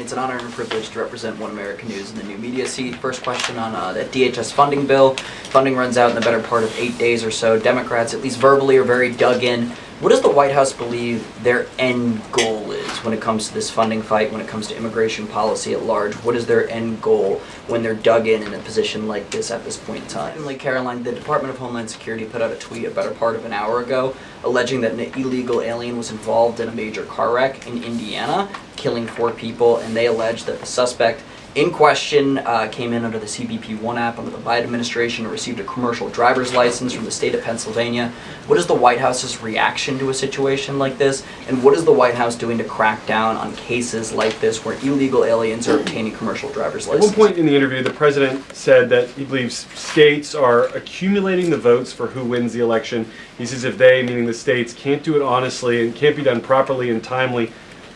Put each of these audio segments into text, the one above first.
It's an honor and a privilege to represent One American News in the new media seat. First question on the DHS funding bill. Funding runs out in the better part of 8 days or so. Democrats, at least verbally, are very dug in. What does the White House believe their end goal is when it comes to this funding fight, when it comes to immigration policy at large? What is their end goal when they're dug in a position like this at this point in time? Like Karoline, the Department of Homeland Security put out a tweet a better part of an hour ago alleging that an illegal alien was involved in a major car wreck in Indiana, killing 4 people, and they allege that the suspect in question came in under the CBP One app under the Biden administration and received a commercial driver's license from the state of Pennsylvania. What is the White House's reaction to a situation like this? And what is the White House doing to crack down on cases like this where illegal aliens are obtaining commercial driver's licenses? At one point in the interview, the president said that he believes states are accumulating the votes for who wins the election. He says if they, meaning the states, can't do it honestly and can't be done properly and timely,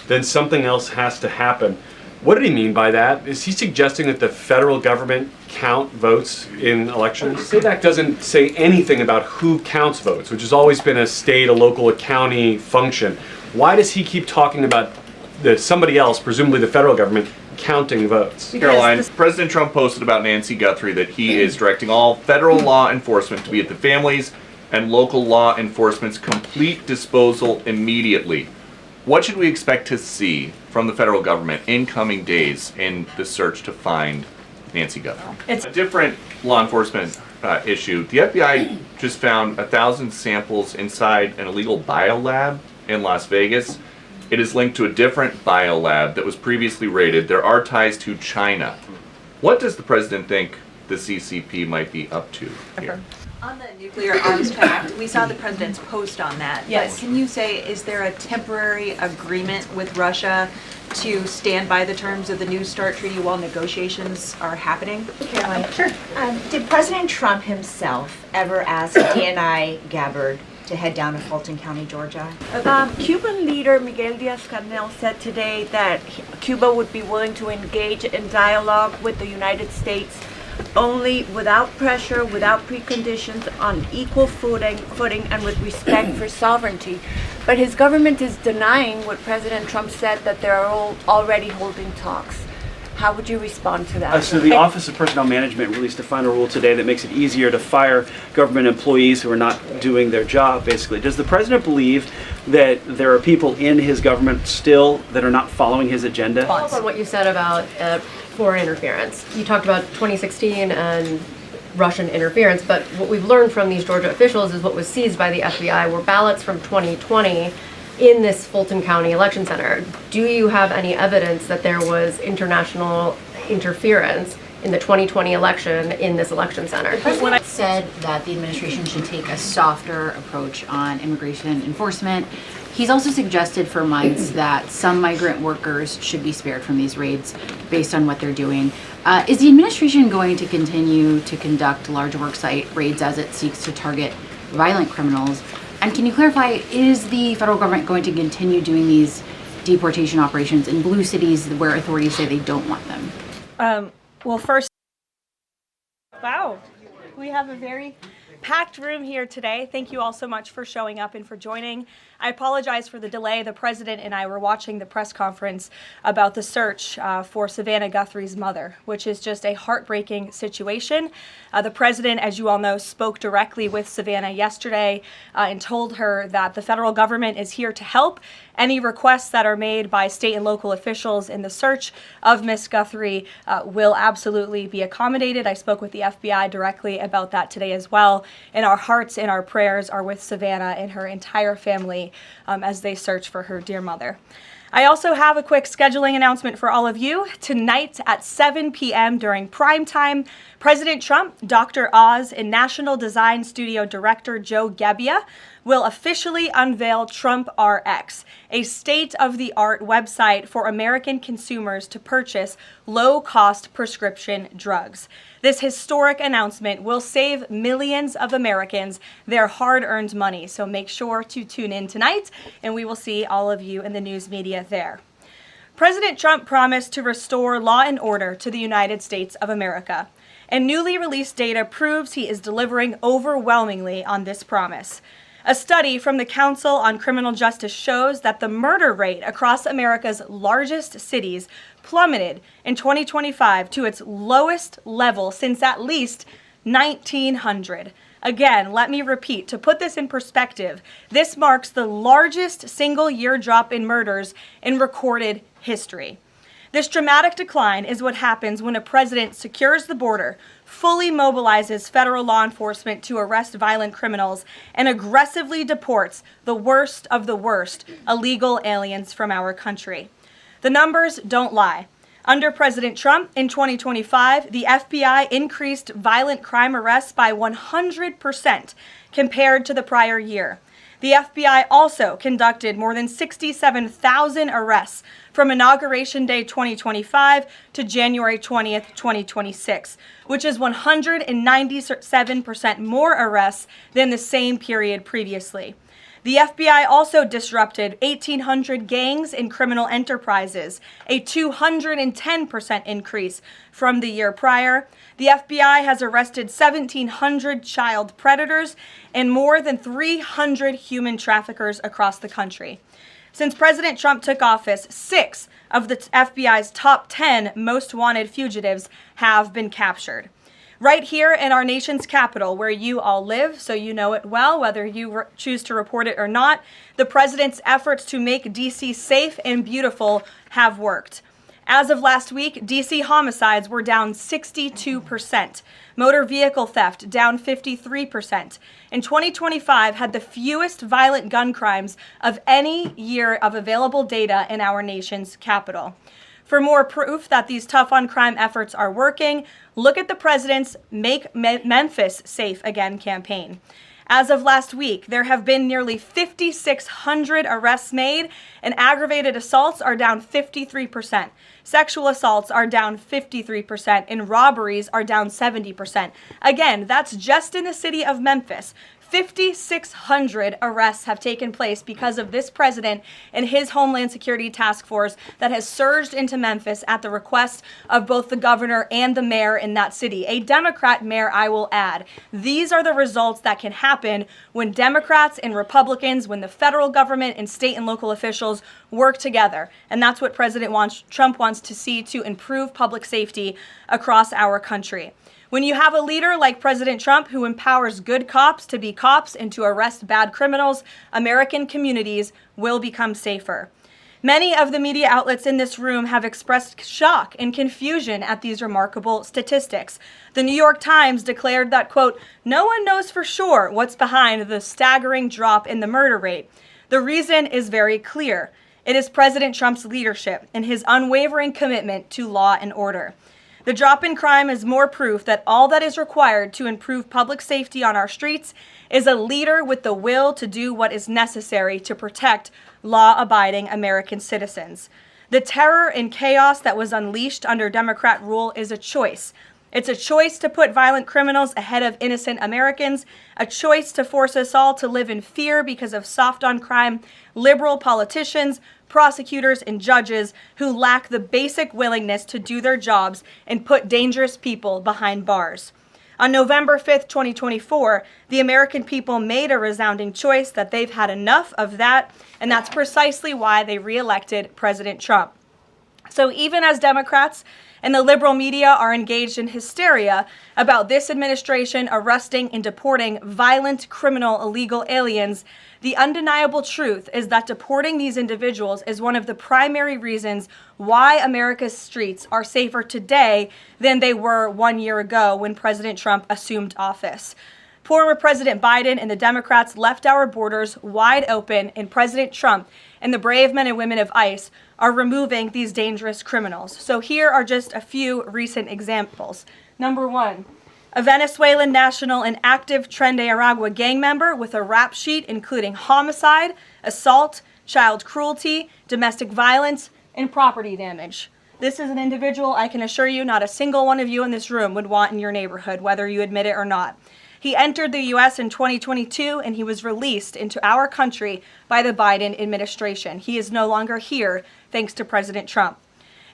then something else has to happen. What did he mean by that? Is he suggesting that the federal government count votes in elections? SADAC doesn't say anything about who counts votes, which has always been a state, a local, a county function. Why does he keep talking about somebody else, presumably the federal government, counting votes? Caroline, President Trump posted about Nancy Guthrie that he is directing all federal law enforcement to be at the families and local law enforcement's complete disposal immediately. What should we expect to see from the federal government in coming days in the search to find Nancy Guthrie? It's a different law enforcement issue. The FBI just found 1,000 samples inside an illegal biolab in Las Vegas. It is linked to a different biolab that was previously raided. There are ties to China. What does the president think the CCP might be up to here? On the nuclear arms pact, we saw the president's post on that. Yes. But can you say, is there a temporary agreement with Russia to stand by the terms of the New START treaty while negotiations are happening? Caroline. Sure. Did President Trump himself ever ask DNI Gabbard to head down to Fulton County, Georgia? Cuban leader Miguel Díaz-Canel said today that Cuba would be willing to engage in dialogue with the United States only without pressure, without preconditions, on equal footing and with respect for sovereignty. But his government is denying what President Trump said, that they're already holding talks. How would you respond to that? So the Office of Personnel Management released a final rule today that makes it easier to fire government employees who are not doing their job, basically. Does the president believe that there are people in his government still that are not following his agenda? On what you said about foreign interference. You talked about 2016 and Russian interference, but what we've learned from these Georgia officials is what was seized by the FBI were ballots from 2020 in this Fulton County election center. Do you have any evidence that there was international interference in the 2020 election in this election center? The president said that the administration should take a softer approach on immigration enforcement. He's also suggested for months that some migrant workers should be spared from these raids based on what they're doing. Is the administration going to continue to conduct large worksite raids as it seeks to target violent criminals? And can you clarify, is the federal government going to continue doing these deportation operations in blue cities where authorities say they don't want them? Well, first, wow, we have a very packed room here today. Thank you all so much for showing up and for joining. I apologize for the delay. The president and I were watching the press conference about the search for Savannah Guthrie's mother, which is just a heartbreaking situation. The president, as you all know, spoke directly with Savannah yesterday and told her that the federal government is here to help. Any requests that are made by state and local officials in the search of Miss Guthrie will absolutely be accommodated. I spoke with the FBI directly about that today as well. And our hearts and our prayers are with Savannah and her entire family as they search for her dear mother. I also have a quick scheduling announcement for all of you. Tonight at 7 p.m. during prime time, President Trump, Dr. Oz, and National Design Studio Director Joe Gebbia will officially unveil Trump RX, a state-of-the-art website for American consumers to purchase low-cost prescription drugs. This historic announcement will save millions of Americans their hard-earned money, so make sure to tune in tonight, and we will see all of you in the news media there. President Trump promised to restore law and order to the United States of America, and newly released data proves he is delivering overwhelmingly on this promise. A study from the Council on Criminal Justice shows that the murder rate across America's largest cities plummeted in 2025 to its lowest level since at least 1900. Again, let me repeat, to put this in perspective, this marks the largest single-year drop in murders in recorded history. This dramatic decline is what happens when a president secures the border, fully mobilizes federal law enforcement to arrest violent criminals, and aggressively deports the worst of the worst illegal aliens from our country. The numbers don't lie. Under President Trump in 2025, the FBI increased violent crime arrests by 100% compared to the prior year. The FBI also conducted more than 67,000 arrests from Inauguration Day 2025 to January 20th, 2026, which is 197% more arrests than the same period previously. The FBI also disrupted 1,800 gangs and criminal enterprises, a 210% increase from the year prior. The FBI has arrested 1,700 child predators and more than 300 human traffickers across the country. Since President Trump took office, 6 of the FBI's top 10 most wanted fugitives have been captured. Right here in our nation's capital, where you all live, so you know it well, whether you choose to report it or not, the president's efforts to make D.C. safe and beautiful have worked. As of last week, D.C. homicides were down 62%, motor vehicle theft down 53%, and 2025 had the fewest violent gun crimes of any year of available data in our nation's capital. For more proof that these tough-on-crime efforts are working, look at the president's Make Memphis Safe Again campaign. As of last week, there have been nearly 5,600 arrests made, and aggravated assaults are down 53%. Sexual assaults are down 53%, and robberies are down 70%. Again, that's just in the city of Memphis. 5,600 arrests have taken place because of this president and his Homeland Security Task Force that has surged into Memphis at the request of both the governor and the mayor in that city. A Democrat mayor, I will add. These are the results that can happen when Democrats and Republicans, when the federal government and state and local officials work together. And that's what Trump wants to see to improve public safety across our country. When you have a leader like President Trump who empowers good cops to be cops and to arrest bad criminals, American communities will become safer. Many of the media outlets in this room have expressed shock and confusion at these remarkable statistics. The New York Times declared that, quote, "No one knows for sure what's behind the staggering drop in the murder rate. The reason is very clear. It is President Trump's leadership and his unwavering commitment to law and order. The drop in crime is more proof that all that is required to improve public safety on our streets is a leader with the will to do what is necessary to protect law-abiding American citizens. The terror and chaos that was unleashed under Democrat rule is a choice. It's a choice to put violent criminals ahead of innocent Americans, a choice to force us all to live in fear because of soft-on-crime liberal politicians, prosecutors, and judges who lack the basic willingness to do their jobs and put dangerous people behind bars. On November 5th, 2024, the American people made a resounding choice that they've had enough of that, and that's precisely why they re-elected President Trump. So even as Democrats and the liberal media are engaged in hysteria about this administration arresting and deporting violent, criminal, illegal aliens, the undeniable truth is that deporting these individuals is one of the primary reasons why America's streets are safer today than they were 1 year ago when President Trump assumed office. Former President Biden and the Democrats left our borders wide open, and President Trump and the brave men and women of ICE are removing these dangerous criminals. So here are just a few recent examples. Number one, a Venezuelan national and active Tren de Aragua gang member with a rap sheet including homicide, assault, child cruelty, domestic violence, and property damage. This is an individual I can assure you not a single one of you in this room would want in your neighborhood, whether you admit it or not. He entered the U.S. in 2022, and he was released into our country by the Biden administration. He is no longer here, thanks to President Trump.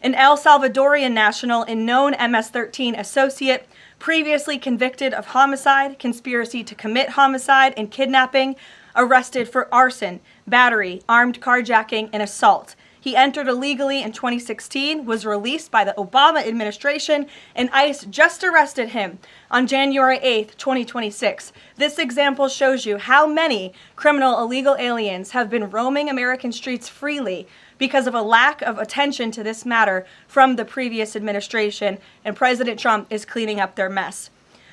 An El Salvadorian national and known MS-13 associate, previously convicted of homicide, conspiracy to commit homicide, and kidnapping, arrested for arson, battery, armed carjacking, and assault. He entered illegally in 2016, was released by the Obama administration, and ICE just arrested him on January 8th, 2026. This example shows you how many criminal illegal aliens have been roaming American streets freely because of a lack of attention to this matter from the previous administration, and President Trump is cleaning up their mess.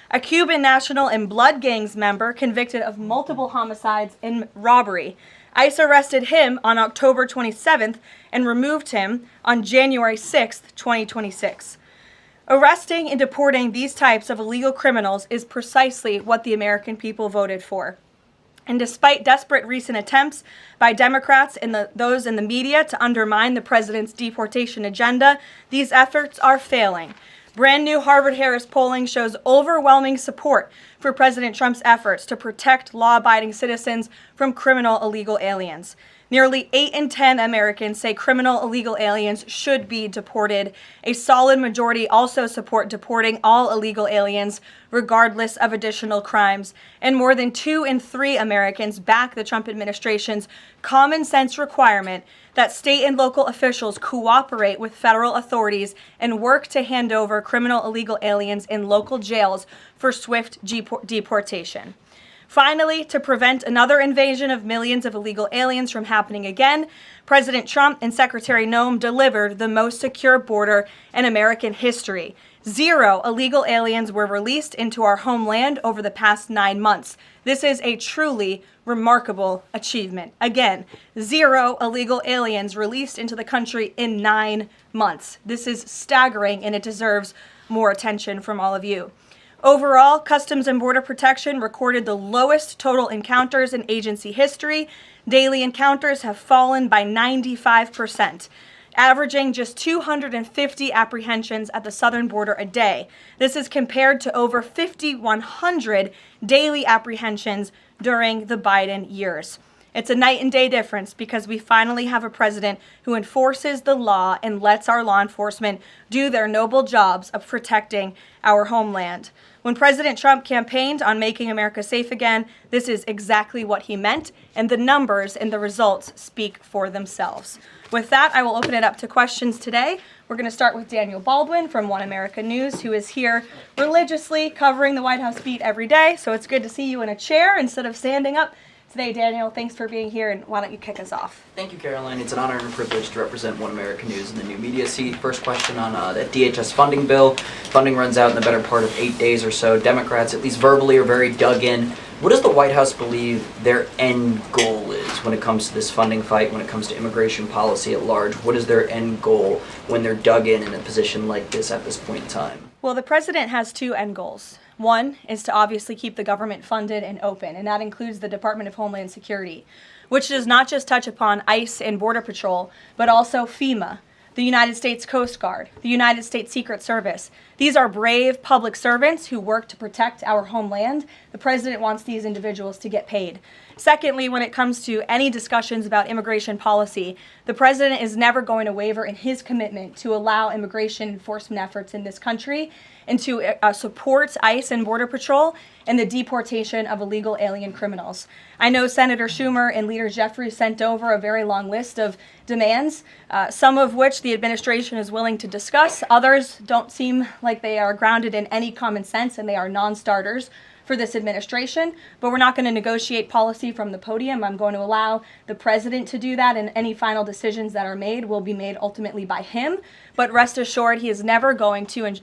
A Cuban national and blood gangs member convicted of multiple homicides and robbery. ICE arrested him on October 27th and removed him on January 6th, 2026. Arresting and deporting these types of illegal criminals is precisely what the American people voted for. And despite desperate recent attempts by Democrats and those in the media to undermine the president's deportation agenda, these efforts are failing. Brand new Harvard-Harris polling shows overwhelming support for President Trump's efforts to protect law-abiding citizens from criminal illegal aliens. Nearly 8 in 10 Americans say criminal illegal aliens should be deported. A solid majority also support deporting all illegal aliens, regardless of additional crimes. And more than 2 in 3 Americans back the Trump administration's common sense requirement that state and local officials cooperate with federal authorities and work to hand over criminal illegal aliens in local jails for swift deportation. Finally, to prevent another invasion of millions of illegal aliens from happening again, President Trump and Secretary Noem delivered the most secure border in American history. 0 illegal aliens were released into our homeland over the past 9 months. This is a truly remarkable achievement. Again, 0 illegal aliens released into the country in 9 months. This is staggering, and it deserves more attention from all of you. Overall, Customs and Border Protection recorded the lowest total encounters in agency history. Daily encounters have fallen by 95%, averaging just 250 apprehensions at the southern border a day. This is compared to over 5,100 daily apprehensions during the Biden years. It's a night and day difference because we finally have a president who enforces the law and lets our law enforcement do their noble jobs of protecting our homeland. When President Trump campaigned on making America safe again, this is exactly what he meant, and the numbers and the results speak for themselves. With that, I will open it up to questions today. We're going to start with Daniel Baldwin from One America News, who is here religiously covering the White House beat every day. So it's good to see you in a chair instead of standing up today. Daniel, thanks for being here, and why don't you kick us off? Thank you, Caroline. It's an honor and a privilege to represent One America News in the new media seat. First question on that DHS funding bill. Funding runs out in the better part of 8 days or so. Democrats, at least verbally, are very dug in. What does the White House believe their end goal is when it comes to this funding fight, when it comes to immigration policy at large? What is their end goal when they're dug in a position like this at this point in time? Well, the president has 2 end goals. One is to obviously keep the government funded and open, and that includes the Department of Homeland Security, which does not just touch upon ICE and Border Patrol, but also FEMA, the United States Coast Guard, the United States Secret Service. These are brave public servants who work to protect our homeland. The president wants these individuals to get paid. Secondly, when it comes to any discussions about immigration policy, the president is never going to waver in his commitment to allow immigration enforcement efforts in this country and to support ICE and Border Patrol and the deportation of illegal alien criminals. I know Senator Schumer and Leader Jeffries sent over a very long list of demands, some of which the administration is willing to discuss. Others don't seem like they are grounded in any common sense, and they are non-starters for this administration, but we're not going to negotiate policy from the podium. I'm going to allow the president to do that, and any final decisions that are made will be made ultimately by him. But rest assured, he is never going to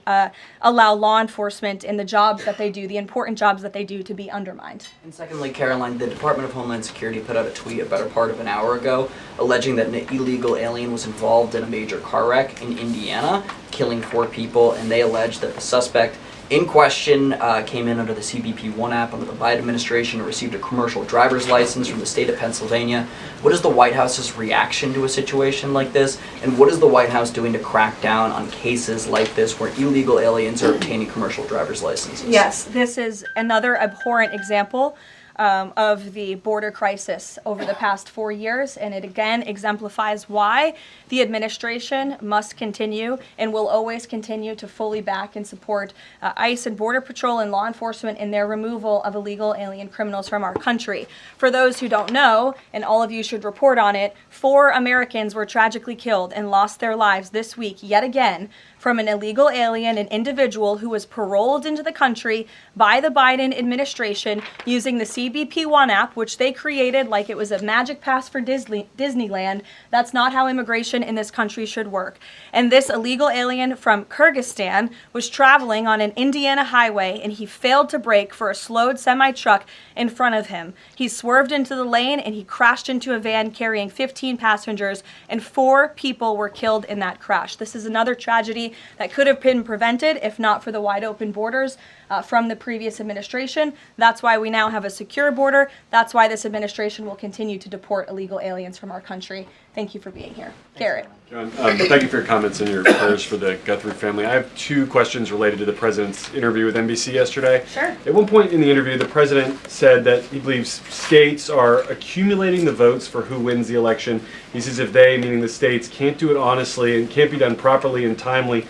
allow law enforcement in the jobs that they do, the important jobs that they do, to be undermined. And secondly, Caroline, the Department of Homeland Security put out a tweet a better part of an hour ago alleging that an illegal alien was involved in a major car wreck in Indiana, killing 4 people, and they allege that the suspect in question came in under the CBP-1 app under the Biden administration and received a commercial driver's license from the state of Pennsylvania. What is the White House's reaction to a situation like this? And what is the White House doing to crack down on cases like this where illegal aliens are obtaining commercial driver's licenses? Yes, this is another abhorrent example of the border crisis over the past 4 years, and it again exemplifies why The administration must continue and will always continue to fully back and support ICE and Border Patrol and law enforcement in their removal of illegal alien criminals from our country. For those who don't know, and all of you should report on it, 4 Americans were tragically killed and lost their lives this week yet again from an illegal alien, an individual who was paroled into the country by the Biden administration using the CBP One app, which they created like it was a magic pass for Disneyland. That's not how immigration in this country should work. And this illegal alien from Kyrgyzstan was traveling on an Indiana highway, and he failed to brake for a slowed semi-truck in front of him. He swerved into the lane and he crashed into a van carrying 15 passengers, and 4 people were killed in that crash. This is another tragedy that could have been prevented if not for the wide open borders from the previous administration. That's why we now have a secure border. That's why this administration will continue to deport illegal aliens from our country. Thank you for being here. Garrett. John, thank you for your comments and your prayers for the Guthrie family. I have 2 questions related to the president's interview with NBC yesterday. Sure. At one point in the interview, the president said that he believes states are accumulating the votes for who wins the election. He says if they, meaning the states, can't do it honestly and can't be done properly and timely,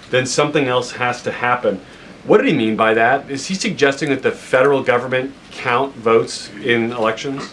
then something else has to happen. What did he mean by that? Is he suggesting that the federal government count votes in elections?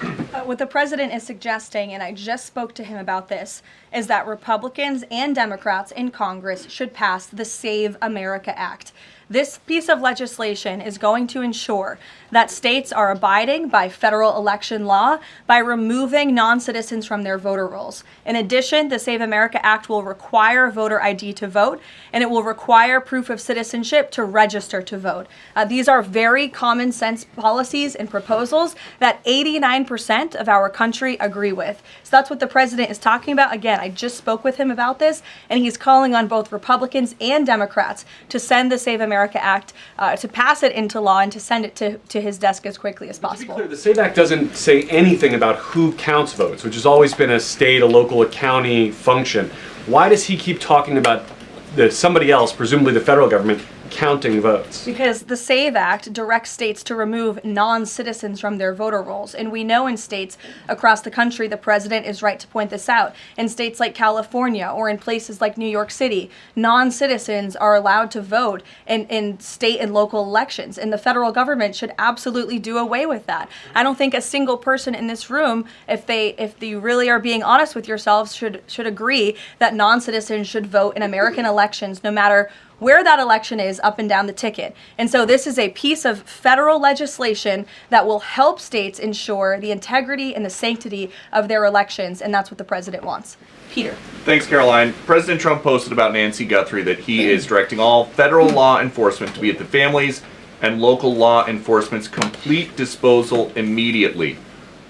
What the president is suggesting, and I just spoke to him about this, is that Republicans and Democrats in Congress should pass the Save America Act. This piece of legislation is going to ensure that states are abiding by federal election law by removing non-citizens from their voter rolls. In addition, the Save America Act will require voter ID to vote, and it will require proof of citizenship to register to vote. These are very common sense policies and proposals that 89% of our country agree with. So that's what the president is talking about. Again, I just spoke with him about this, and he's calling on both Republicans and Democrats to send the Save America Act, to pass it into law and to send it to his desk as quickly as possible. To be clear, the SAVE Act doesn't say anything about who counts votes, which has always been a state, a local, a county function. Why does he keep talking about somebody else, presumably the federal government, counting votes? Because the SAVE Act directs states to remove non-citizens from their voter rolls. And we know in states across the country, the president is right to point this out. In states like California or in places like New York City, non-citizens are allowed to vote in state and local elections. And the federal government should absolutely do away with that. I don't think a single person in this room, if you really are being honest with yourselves, should agree that non-citizens should vote in American elections, no matter where that election is up and down the ticket. And so this is a piece of federal legislation that will help states ensure the integrity and the sanctity of their elections, and that's what the president wants. Peter. Thanks, Caroline. President Trump posted about Nancy Guthrie that he is directing all federal law enforcement to be at the families and local law enforcement's complete disposal immediately.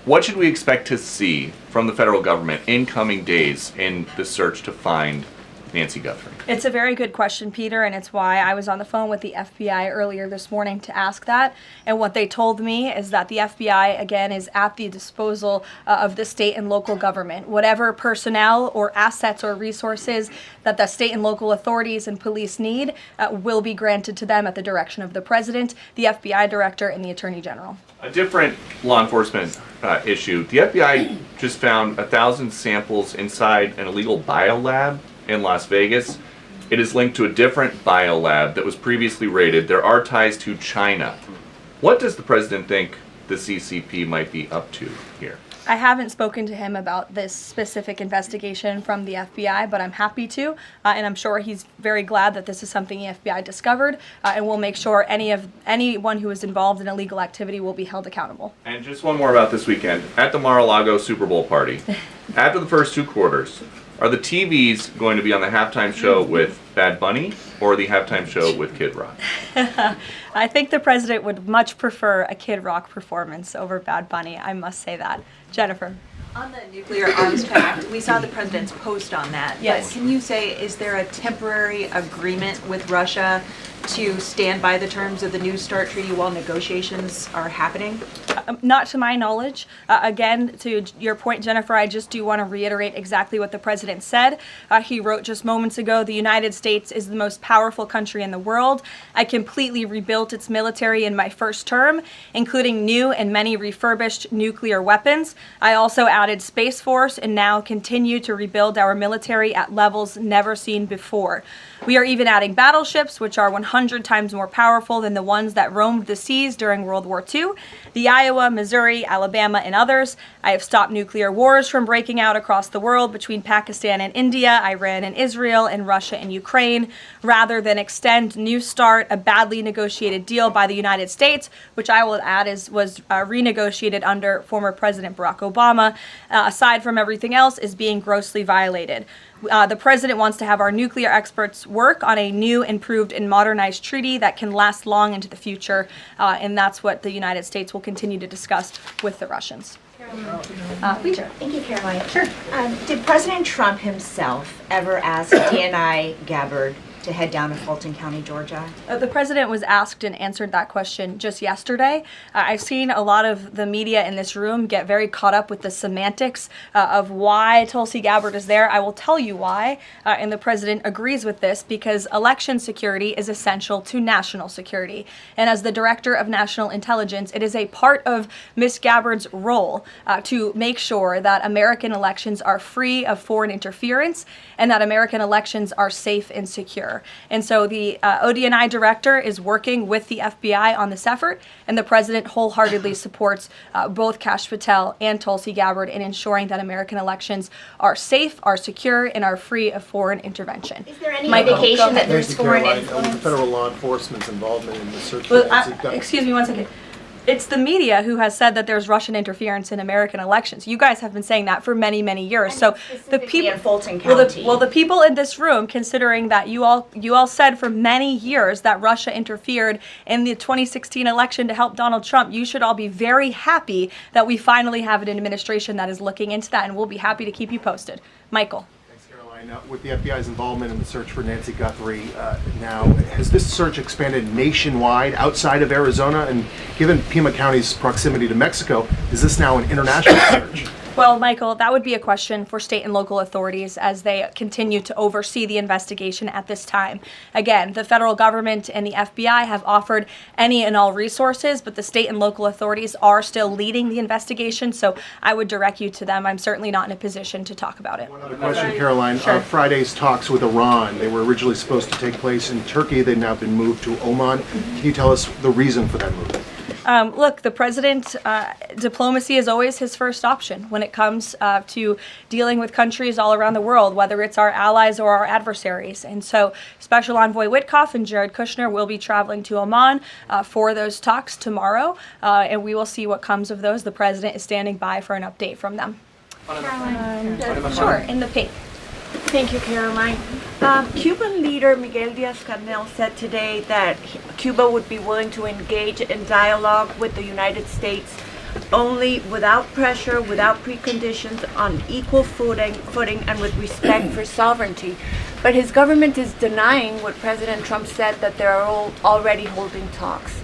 What should we expect to see from the federal government in coming days in the search to find Nancy Guthrie? It's a very good question, Peter, and it's why I was on the phone with the FBI earlier this morning to ask that. And what they told me is that the FBI, again, is at the disposal of the state and local government. Whatever personnel or assets or resources that the state and local authorities and police need will be granted to them at the direction of the president, the FBI director, and the attorney general. A different law enforcement issue. The FBI just found 1,000 samples inside an illegal biolab in Las Vegas. It is linked to a different biolab that was previously raided. There are ties to China. What does the president think the CCP might be up to here? I haven't spoken to him about this specific investigation from the FBI, but I'm happy to, and I'm sure he's very glad that this is something the FBI discovered, and we'll make sure anyone who is involved in illegal activity will be held accountable. And just one more about this weekend. At the Mar-a-Lago Super Bowl party, after the first 2 quarters, are the TVs going to be on the halftime show with Bad Bunny or the halftime show with Kid Rock? I think the president would much prefer a Kid Rock performance over Bad Bunny, I must say that. Jennifer. On the nuclear arms pact, we saw the president's post on that. Yes. But can you say, is there a temporary agreement with Russia to stand by the terms of the New START treaty while negotiations are happening? Not to my knowledge. Again, to your point, Jennifer, I just do want to reiterate exactly what the president said. He wrote just moments ago, the United States is the most powerful country in the world. I completely rebuilt its military in my first term, including new and many refurbished nuclear weapons. I also added Space Force and now continue to rebuild our military at levels never seen before. We are even adding battleships, which are 100 times more powerful than the ones that roamed the seas during World War II, the Iowa, Missouri, Alabama, and others. I have stopped nuclear wars from breaking out across the world between Pakistan and India, Iran and Israel, and Russia and Ukraine, rather than extend New START, a badly negotiated deal by the United States, which I will add was renegotiated under former President Barack Obama, aside from everything else, is being grossly violated. The president wants to have our nuclear experts work on a new, improved, and modernized treaty that can last long into the future, and that's what the United States will continue to discuss with the Russians. Leisure. Thank you, Caroline. Sure. Did President Trump himself ever ask DNI Gabbard to head down to Fulton County, Georgia? The president was asked and answered that question just yesterday. I've seen a lot of the media in this room get very caught up with the semantics of why Tulsi Gabbard is there. I will tell you why, and the president agrees with this, because election security is essential to national security. And as the director of national intelligence, it is a part of Ms. Gabbard's role to make sure that American elections are free of foreign interference and that American elections are safe and secure. And so the ODNI director is working with the FBI on this effort, and the president wholeheartedly supports both Kash Patel and Tulsi Gabbard in ensuring that American elections are safe, are secure, and are free of foreign intervention. Is there any Michael, indication that Thank there's you, foreign Caroline. influence? Federal law enforcement's involvement in the search for Well, Nancy Gunn. excuse me one second. It's the media who has said that there's Russian interference in American elections. You guys have been saying that for many, many years. So the people in Fulton well, County. the people in this room, considering that you all said for many years that Russia interfered in the 2016 election to help Donald Trump, you should all be very happy that we finally have an administration that is looking into that, and we'll be happy to keep you posted. Michael. With the FBI's involvement in the search for Nancy Guthrie now, has this search expanded nationwide outside of Arizona? And given Pima County's proximity to Mexico, is this now an international search? Well, Michael, that would be a question for state and local authorities as they continue to oversee the investigation at this time. Again, the federal government and the FBI have offered any and all resources, but the state and local authorities are still leading the investigation, so I would direct you to them. I'm certainly not in a position to talk about it. One other question, Caroline. Sure. Friday's talks with Iran, they were originally supposed to take place in Turkey. They've now been moved to Oman. Can you tell us the reason for that move? Look, the president, diplomacy is always his first option when it comes to dealing with countries all around the world, whether it's our allies or our adversaries. And so Special Envoy Witkoff and Jared Kushner will be traveling to Oman for those talks tomorrow, and we will see what comes of those. The president is standing by for an update from them. Sure, in the pink. Thank you, Caroline. Cuban leader Miguel Díaz-Canel said today that Cuba would be willing to engage in dialogue with the United States only without pressure, without preconditions, on equal footing and with respect for sovereignty. But his government is denying what President Trump said, that they are already holding talks.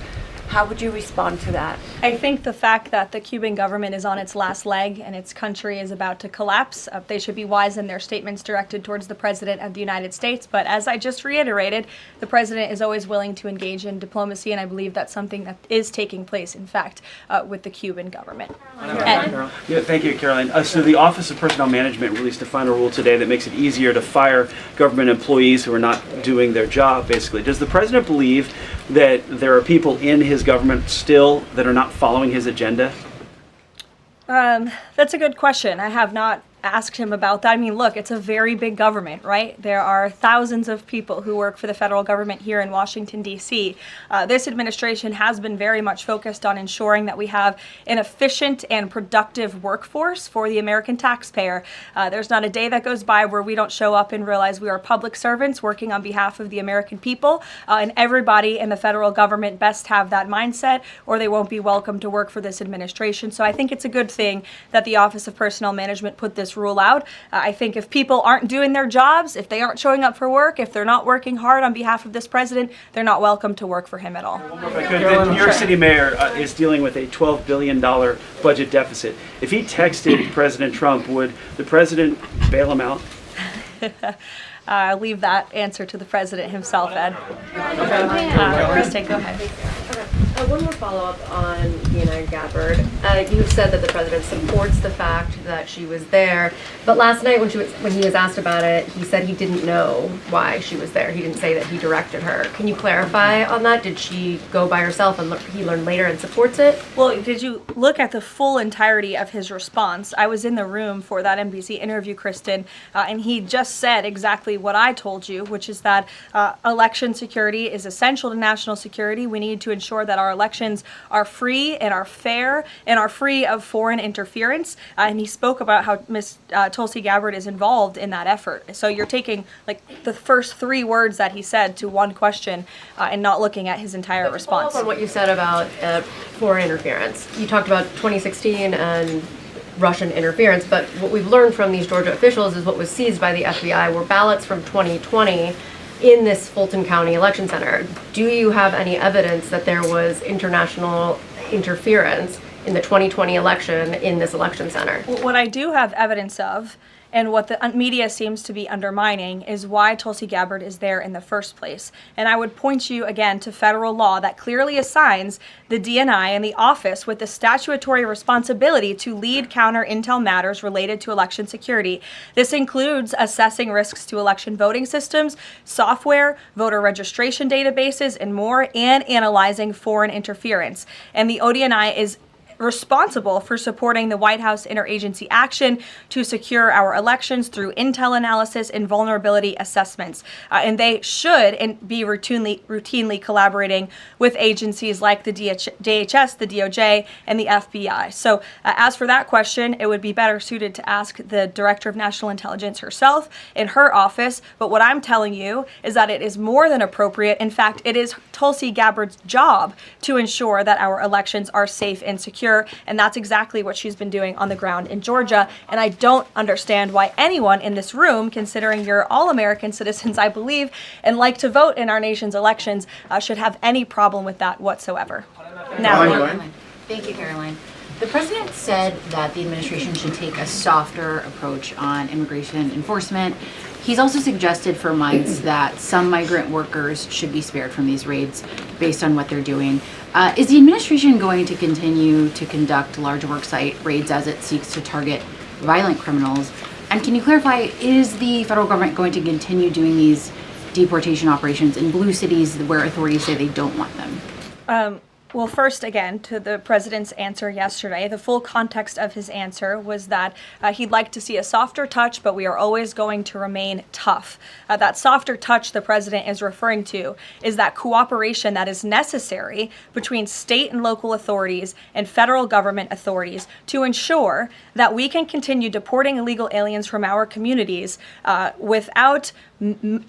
How would you respond to that? I think the fact that the Cuban government is on its last leg and its country is about to collapse, they should be wise in their statements directed towards the President of the United States. But as I just reiterated, the President is always willing to engage in diplomacy, and I believe that's something that is taking place, in fact, with the Cuban government. Yeah, thank you, Caroline. So the Office of Personnel Management released a final rule today that makes it easier to fire government employees who are not doing their job, basically. Does the President believe that there are people in his government still that are not following his agenda? That's a good question. I have not asked him about that. I mean, look, it's a very big government, right? There are thousands of people who work for the federal government here in Washington, D.C. This administration has been very much focused on ensuring that we have an efficient and productive workforce for the American taxpayer. There's not a day that goes by where we don't show up and realize we are public servants working on behalf of the American people, and everybody in the federal government best have that mindset, or they won't be welcome to work for this administration. So I think it's a good thing that the Office of Personnel Management put this this rule out. I think if people aren't doing their jobs, if they aren't showing up for work, if they're not working hard on behalf of this president, they're not welcome to work for him at all. The New York City mayor is dealing with a $12 billion budget deficit. If he texted President Trump, would the president bail him out? I'll leave that answer to the president himself, Ed. Kristen, go ahead. One more follow-up on Dina Gabbard. You said that the president supports the fact that she was there, but last night when he was asked about it, he said he didn't know why she was there. He didn't say that he directed her. Can you clarify on that? Did she go by herself and he learned later and supports it? Well, did you look at the full entirety of his response? I was in the room for that NBC interview, Kristen, and he just said exactly what I told you, which is that election security is essential to national security. We need to ensure that our elections are free and are fair and are free of foreign interference. And he spoke about how Ms. Tulsi Gabbard is involved in that effort. So you're taking like the first 3 words that he said to one question and not looking at his entire response. On what you said about foreign interference, you talked about 2016 and Russian interference, but what we've learned from these Georgia officials is what was seized by the FBI were ballots from 2020 in this Fulton County election center. Do you have any evidence that there was international interference in the 2020 election in this election center? What I do have evidence of, and what the media seems to be undermining, is why Tulsi Gabbard is there in the first place. And I would point you again to federal law that clearly assigns the DNI and the office with the statutory responsibility to lead counter intel matters related to election security. This includes assessing risks to election voting systems, software, voter registration databases, and more, and analyzing foreign interference. And the ODNI is responsible for supporting the White House interagency action to secure our elections through intel analysis and vulnerability assessments. And they should be routinely collaborating with agencies like the DHS, the DOJ, and the FBI. So as for that question, it would be better suited to ask the Director of National Intelligence herself in her office. But what I'm telling you is that it is more than appropriate. In fact, it is Tulsi Gabbard's job to ensure that our elections are safe and secure. And that's exactly what she's been doing on the ground in Georgia. And I don't understand why anyone in this room, considering you're all American citizens, I believe, and like to vote in our nation's elections, should have any problem with that whatsoever. Now, Thank you, Caroline. The president said that the administration should take a softer approach on immigration enforcement. He's also suggested for months that some migrant workers should be spared from these raids based on what they're doing. Is the administration going to continue to conduct large worksite raids as it seeks to target violent criminals? And can you clarify, is the federal government going to continue doing these deportation operations in blue cities where authorities say they don't want them? Well, first, again, to the president's answer yesterday, the full context of his answer was that he'd like to see a softer touch, but we are always going to remain tough. That softer touch the president is referring to is that cooperation that is necessary between state and local authorities and federal government authorities to ensure that we can continue deporting illegal aliens from our communities without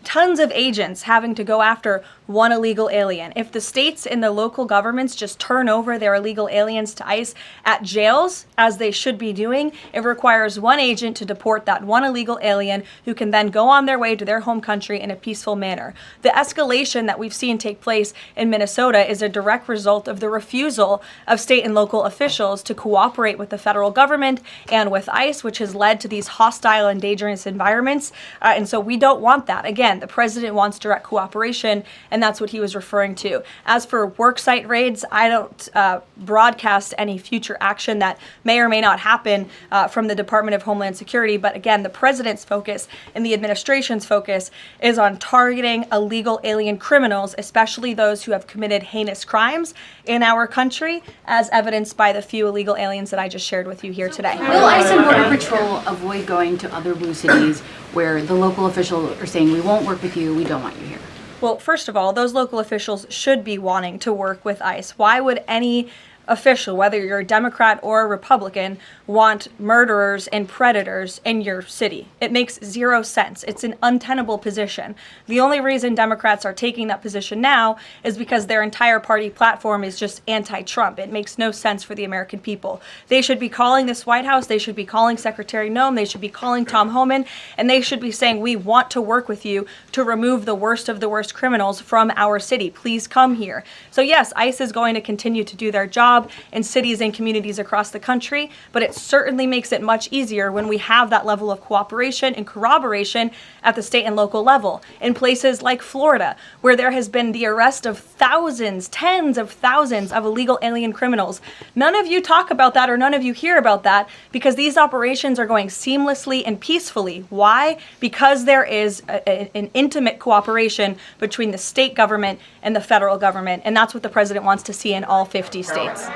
tons of agents having to go after one illegal alien. If the states and the local governments just turn over their illegal aliens to ICE at jails, as they should be doing, it requires one agent to deport that one illegal alien who can then go on their way to their home country in a peaceful manner. The escalation that we've seen take place in Minnesota is a direct result of the refusal of state and local officials to cooperate with the federal government and with ICE, which has led to these hostile and dangerous environments. And so we don't want that. Again, the president wants direct cooperation, and that's what he was referring to. As for worksite raids, I don't broadcast any future action that may or may not happen from the Department of Homeland Security. But again, the president's focus and the administration's focus is on targeting illegal alien criminals, especially those who have committed heinous crimes in our country, as evidenced by the few illegal aliens that I just shared with you here today. Will ICE and Border Patrol avoid going to other blue cities where the local officials are saying, we won't work with you, we don't want you here? Well, first of all, those local officials should be wanting to work with ICE. Why would any official, whether you're a Democrat or a Republican, want murderers and predators in your city. It makes zero sense. It's an untenable position. The only reason Democrats are taking that position now is because their entire party platform is just anti-Trump. It makes no sense for the American people. They should be calling this White House, they should be calling Secretary Noem, they should be calling Tom Homan, and they should be saying, we want to work with you to remove the worst of the worst criminals from our city. Please come here. So yes, ICE is going to continue to do their job in cities and communities across the country, but it certainly makes it much easier when we have that level of cooperation and corroboration at the state and local level. In places like Florida, where there has been the arrest of thousands, tens of thousands of illegal alien criminals. None of you talk about that or none of you hear about that because these operations are going seamlessly and peacefully. Why? Because there is an intimate cooperation between the state government and the federal government, and that's what the president wants to see in all 50 states.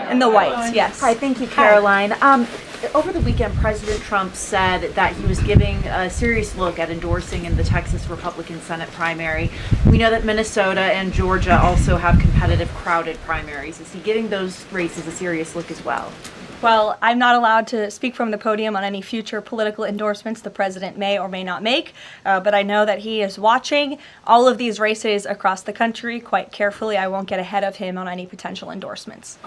In the Whites, yes. Hi, thank you, Caroline. Over the weekend, President Trump said that he was giving a serious look at endorsing in the Texas Republican Senate primary. We know that Minnesota and Georgia also have competitive, crowded primaries. Is he giving those races a serious look as well? Well, I'm not allowed to speak from the podium on any future political endorsements the president may or may not make, but I know that he is watching all of these races across the country quite carefully. I won't get ahead of him on any potential endorsements.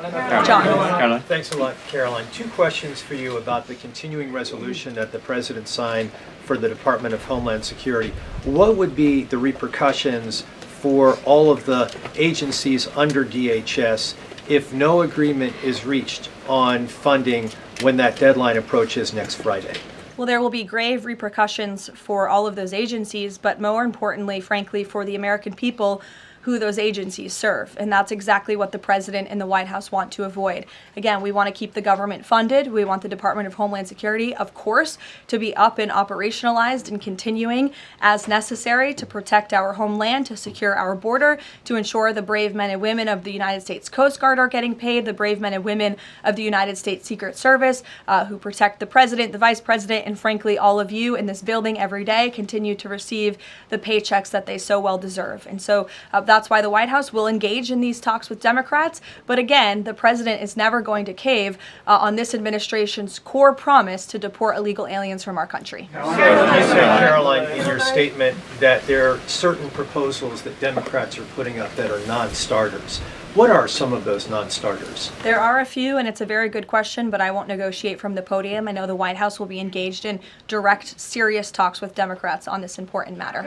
John. Thanks a lot, Caroline. Two questions for you about the continuing resolution that the president signed for the Department of Homeland Security. What would be the repercussions for all of the agencies under DHS if no agreement is reached on funding when that deadline approaches next Friday? Well, there will be grave repercussions for all of those agencies, but more importantly, frankly, for the American people who those agencies serve. And that's exactly what the president and the White House want to avoid. Again, we want to keep the government funded. We want the Department of Homeland Security, of course, to be up and operationalized and continuing as necessary to protect our homeland, to secure our border, to ensure the brave men and women of the United States Coast Guard are getting paid, the brave men and women of the United States Secret Service who protect the president, the vice president, and frankly, all of you in this building every day continue to receive the paychecks that they so well deserve. And so that's why the White House will engage in these talks with Democrats. But again, the president is never going to cave on this administration's core promise to deport illegal aliens from our country. You said, Caroline, in your statement that there are certain proposals that Democrats are putting up that are non-starters. What are some of those non-starters? There are a few, and it's a very good question, but I won't negotiate from the podium. I know the White House will be engaged in direct, serious talks with Democrats on this important matter.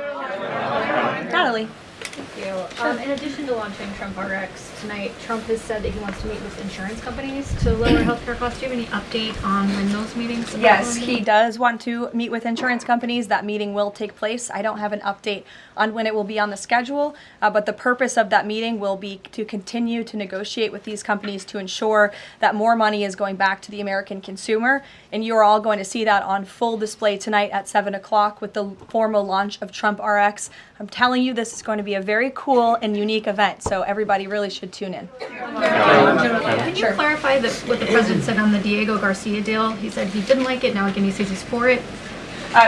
Natalie. Thank you. In addition to launching Trump RX tonight, Trump has said that he wants to meet with insurance companies to lower healthcare costs. Do you have any update on when those meetings? Yes, he does want to meet with insurance companies. That meeting will take place. I don't have an update on when it will be on the schedule, but the purpose of that meeting will be to continue to negotiate with these companies to ensure that more money is going back to the American consumer. And you're all going to see that on full display tonight at 7 o'clock with the formal launch of Trump RX. I'm telling you, this is going to be a very cool and unique event, so everybody really should tune in. Can you clarify what the president said on the Diego Garcia deal? He said he didn't like it, now again he says he's for it.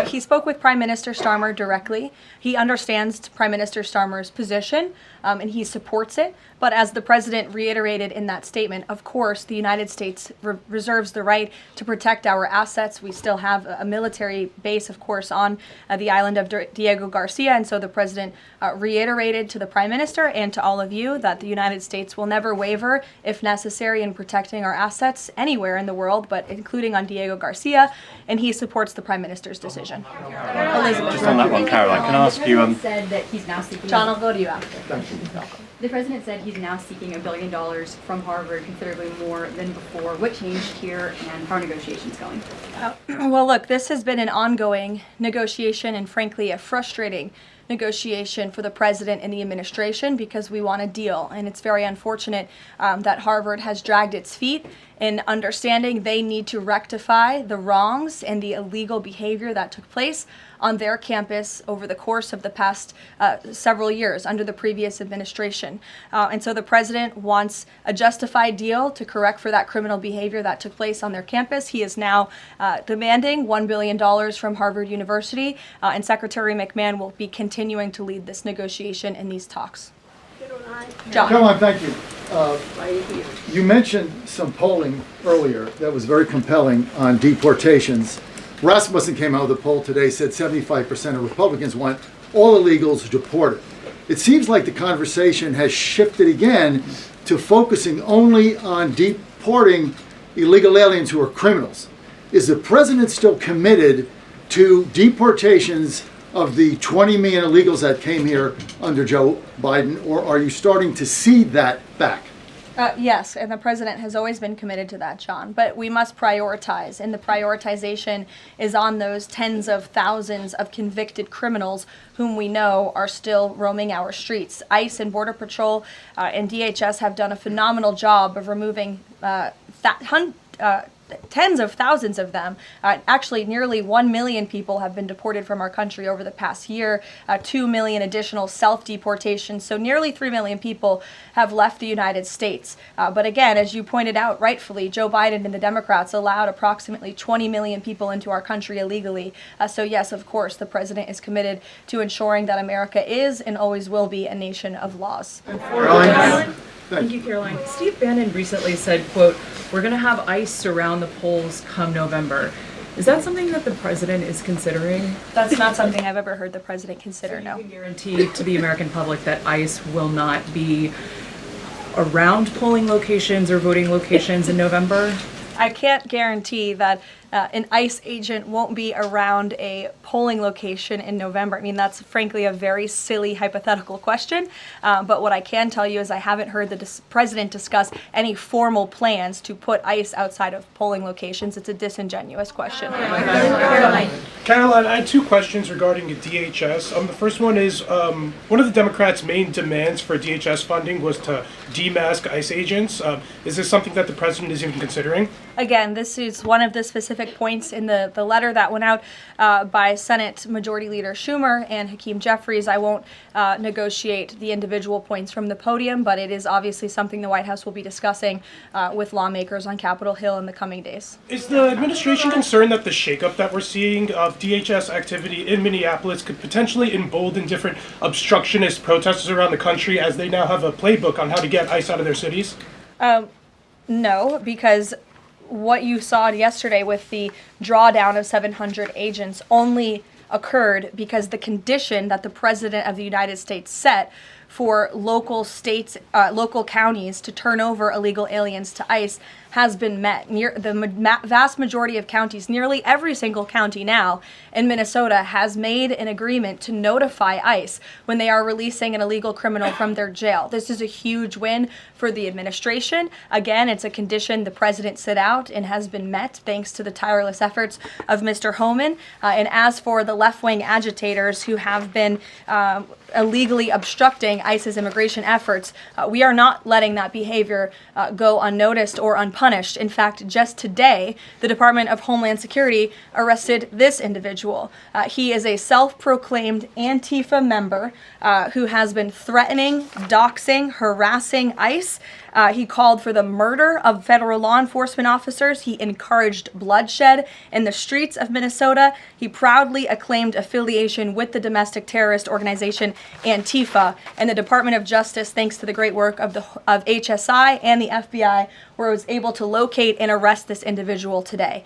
He spoke with Prime Minister Starmer directly. He understands Prime Minister Starmer's position, and he supports it. But as the president reiterated in that statement, of course, the United States reserves the right to protect our assets. We still have a military base, of course, on the island of Diego Garcia. And so the president reiterated to the Prime Minister and to all of you that the United States will never waver, if necessary, in protecting our assets anywhere in the world, but including on Diego Garcia. And he supports the Prime Minister's decision. Elizabeth. Just on that one, Caroline, can I ask you? Said that he's now seeking. John, I'll go to you after. The president said he's now seeking $1 billion from Harvard, considerably more than before. What changed here, and how are negotiations going? Well, look, this has been an ongoing negotiation and, frankly, a frustrating negotiation for the president and the administration because we want a deal. And it's very unfortunate that Harvard has dragged its feet in understanding they need to rectify the wrongs and the illegal behavior that took place on their campus over the course of the past several years under the previous administration. And so the president wants a justified deal to correct for that criminal behavior that took place on their campus. He is now demanding $1 billion from Harvard University, and Secretary McMahon will be continuing to lead this negotiation and these talks. John. Caroline, thank you. You mentioned some polling earlier that was very compelling on deportations. Rasmussen came out with a poll today, said 75% of Republicans want all illegals deported. It seems like the conversation has shifted again to focusing only on deporting illegal aliens who are criminals. Is the president still committed to deportations of the 20 million illegals that came here under Joe Biden, or are you starting to cede that back? Yes, and the president has always been committed to that, John. But we must prioritize, and the prioritization is on those tens of thousands of convicted criminals whom we know are still roaming our streets. ICE and Border Patrol and DHS have done a phenomenal job of removing tens of thousands of them. Actually, nearly 1 million people have been deported from our country over the past year, 2 million additional self-deportations, so nearly 3 million people have left the United States. But again, as you pointed out rightfully, Joe Biden and the Democrats allowed approximately 20 million people into our country illegally. So yes, of course, the president is committed to ensuring that America is and always will be a nation of laws. Thank you, Caroline. Steve Bannon recently said, quote, "We're going to have ICE surround the polls come November." Is that something that the president is considering? That's not something I've ever heard the president consider, no. You can guarantee to the American public that ICE will not be around polling locations or voting locations in November? I can't guarantee that an ICE agent won't be around a polling location in November. I mean, that's frankly a very silly hypothetical question. But what I can tell you is I haven't heard the president discuss any formal plans to put ICE outside of polling locations. It's a disingenuous question. Caroline, I had two questions regarding the DHS. The first one is, one of the Democrats' main demands for DHS funding was to demask ICE agents. Is this something that the president is even considering? Again, this is one of the specific points in the letter that went out by Senate Majority Leader Schumer and Hakeem Jeffries. I won't negotiate the individual points from the podium, but it is obviously something the White House will be discussing with lawmakers on Capitol Hill in the coming days. Is the administration concerned that the shakeup that we're seeing of DHS activity in Minneapolis could potentially embolden different obstructionist protesters around the country as they now have a playbook on how to get ICE out of their cities? No, because what you saw yesterday with the drawdown of 700 agents only occurred because the condition that the President of the United States set for local states, local counties to turn over illegal aliens to ICE has been met. The vast majority of counties, nearly every single county now in Minnesota, has made an agreement to notify ICE when they are releasing an illegal criminal from their jail. This is a huge win for the administration. Again, it's a condition the president set out and has been met thanks to the tireless efforts of Mr. Homan. And as for the left-wing agitators who have been illegally obstructing ICE's immigration efforts, we are not letting that behavior go unnoticed or unpunished. In fact, just today, the Department of Homeland Security arrested this individual. He is a self-proclaimed Antifa member who has been threatening, doxing, harassing ICE. He called for the murder of federal law enforcement officers. He encouraged bloodshed in the streets of Minnesota. He proudly acclaimed affiliation with the domestic terrorist organization Antifa. And the Department of Justice, thanks to the great work of HSI and the FBI, was able to locate and arrest this individual today.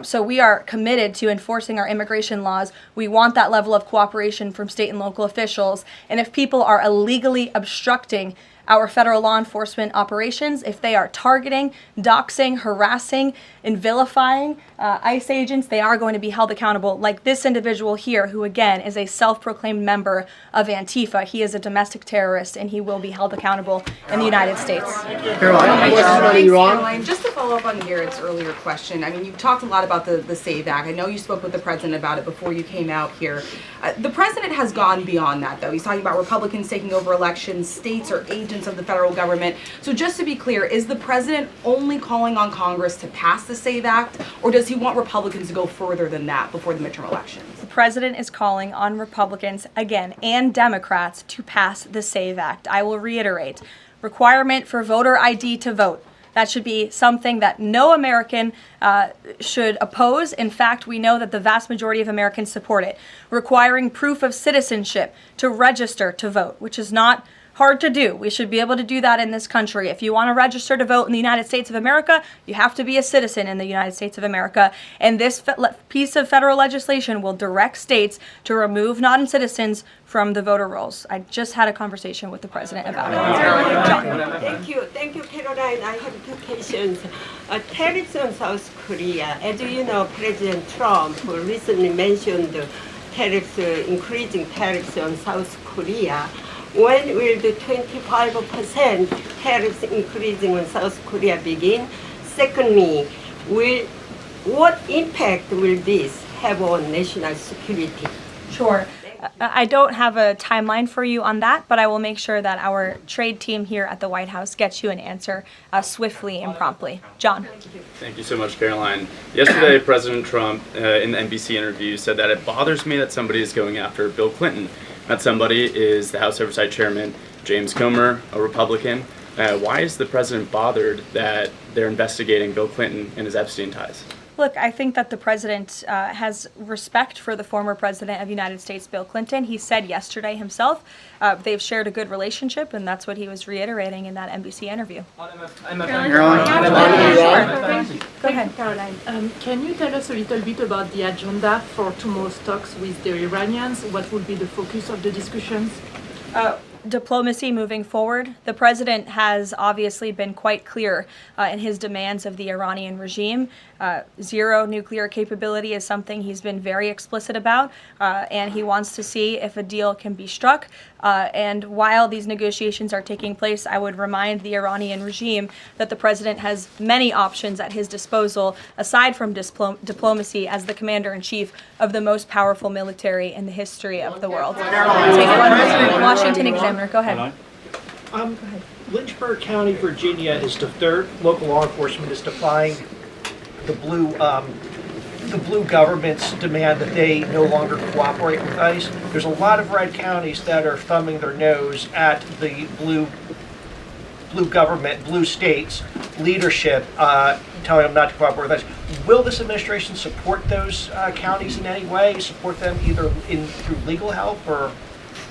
So we are committed to enforcing our immigration laws. We want that level of cooperation from state and local officials. And if people are illegally obstructing our federal law enforcement operations, if they are targeting, doxing, harassing, and vilifying ICE agents, they are going to be held accountable, like this individual here, who again is a self-proclaimed member of Antifa. He is a domestic terrorist, and he will be held accountable in the United States. Caroline, just to follow up on Garrett's earlier question, I mean, you've talked a lot about the SAVE Act. I know you spoke with the president about it before you came out here. The president has gone beyond that, though. He's talking about Republicans taking over elections, states or agents of the federal government. So just to be clear, is the president only calling on Congress to pass the SAVE Act, or does he want Republicans to go further than that before the midterm elections? The president is calling on Republicans, again, and Democrats to pass the SAVE Act. I will reiterate, requirement for voter ID to vote. That should be something that no American should oppose. In fact, we know that the vast majority of Americans support it. Requiring proof of citizenship to register to vote, which is not hard to do. We should be able to do that in this country. If you want to register to vote in the United States of America, you have to be a citizen in the United States of America. And this piece of federal legislation will direct states to remove non-citizens from the voter rolls. I just had a conversation with the president about it. John. Thank you, Caroline. I have two questions. Tariffs on South Korea. As you know, President Trump recently mentioned tariffs, increasing tariffs on South Korea. When will the 25% tariffs increasing on South Korea begin? Secondly, what impact will this have on national security? Sure. I don't have a timeline for you on that, but I will make sure that our trade team here at the White House gets you an answer swiftly and promptly. John. Thank you so much, Caroline. Yesterday, President Trump, in the NBC interview, said that it bothers me that somebody is going after Bill Clinton. That somebody is the House Oversight Chairman, James Comer, a Republican. Why is the president bothered that they're investigating Bill Clinton and his Epstein ties? Look, I think that the president has respect for the former president of the United States, Bill Clinton. He said yesterday himself they've shared a good relationship, and that's what he was reiterating in that NBC interview. Caroline. Go ahead. Caroline, can you tell us a little bit about the agenda for tomorrow's talks with the Iranians? What will be the focus of the discussions? Diplomacy moving forward. The president has obviously been quite clear in his demands of the Iranian regime. Zero nuclear capability is something he's been very explicit about, and he wants to see if a deal can be struck. And while these negotiations are taking place, I would remind the Iranian regime that the president has many options at his disposal, aside from diplomacy, as the commander-in-chief of the most powerful military in the history of the world. Take one Washington Examiner. Go ahead. Lynchburg County, Virginia, their local law enforcement is defying the blue government's demand that they no longer cooperate with ICE. There's a lot of red counties that are thumbing their nose at the blue government, blue states leadership, telling them not to cooperate with ICE. Will this administration support those counties in any way? Support them either through legal help or?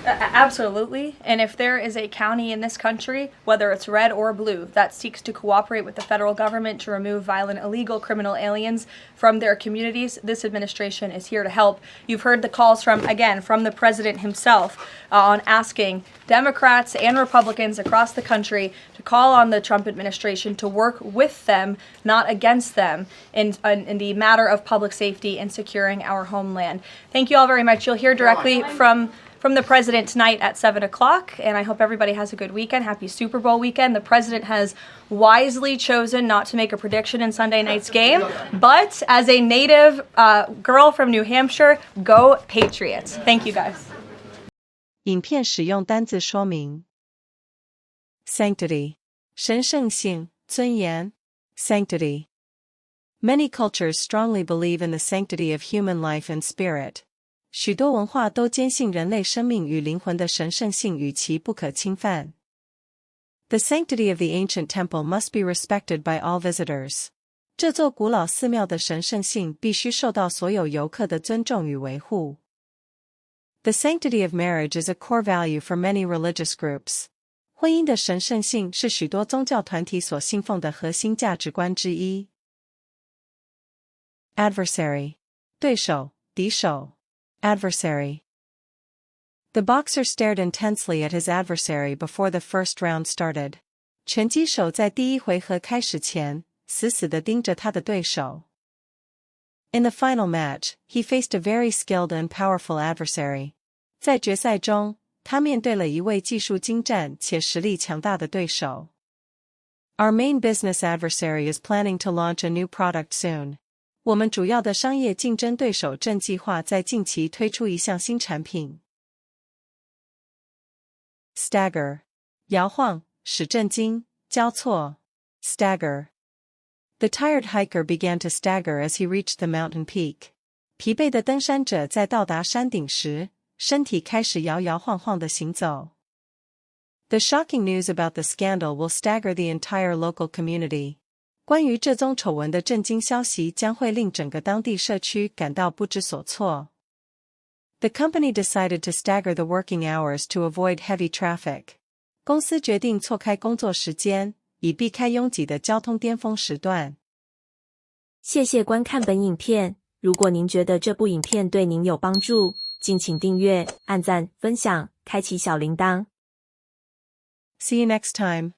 Absolutely. And if there is a county in this country, whether it's red or blue, that seeks to cooperate with the federal government to remove violent, illegal criminal aliens from their communities, this administration is here to help. You've heard the calls from the president himself on asking Democrats and Republicans across the country to call on the Trump administration to work with them, not against them, in the matter of public safety and securing our homeland. Thank you all very much. You'll hear directly from the president tonight at 7 o'clock, and I hope everybody has a good weekend. Happy Super Bowl weekend. The president has wisely chosen not to make a prediction in Sunday night's game, but as a native girl from New Hampshire, go Patriots. Thank you, guys. 影片使用单字说明 Sanctity 神圣性尊严 Sanctity Many cultures strongly believe in the sanctity of human life and spirit. 许多文化都坚信人类生命与灵魂的神圣性与其不可侵犯。The sanctity of the ancient temple must be respected by all visitors. 这座古老寺庙的神圣性必须受到所有游客的尊重与维护。The sanctity of marriage is a core value for many religious groups. 婚姻的神圣性是许多宗教团体所信奉的核心价值观之一。Adversary 对手敌手 Adversary The boxer stared intensely at his adversary before the first round started. 拳击手在第一回合开始前，死死地盯着他的对手。In the final match, he faced a very skilled and powerful adversary. 在决赛中，他面对了一位技术精湛且实力强大的对手。Our main business adversary is planning to launch a new product soon. 我们主要的商业竞争对手正计划在近期推出一项新产品。Stagger 摇晃，使震惊，交错。Stagger The tired hiker began to stagger as he reached the mountain peak. 疲惫的登山者在到达山顶时，身体开始摇摇晃晃地行走。The shocking news about the scandal will stagger the entire local community. 关于这宗丑闻的震惊消息将会令整个当地社区感到不知所措。The company decided to stagger the working hours to avoid heavy traffic. 公司决定错开工作时间，以避开拥挤的交通巅峰时段。谢谢观看本影片，如果您觉得这部影片对您有帮助，敬请订阅、按赞、分享、开启小铃铛。See you next time.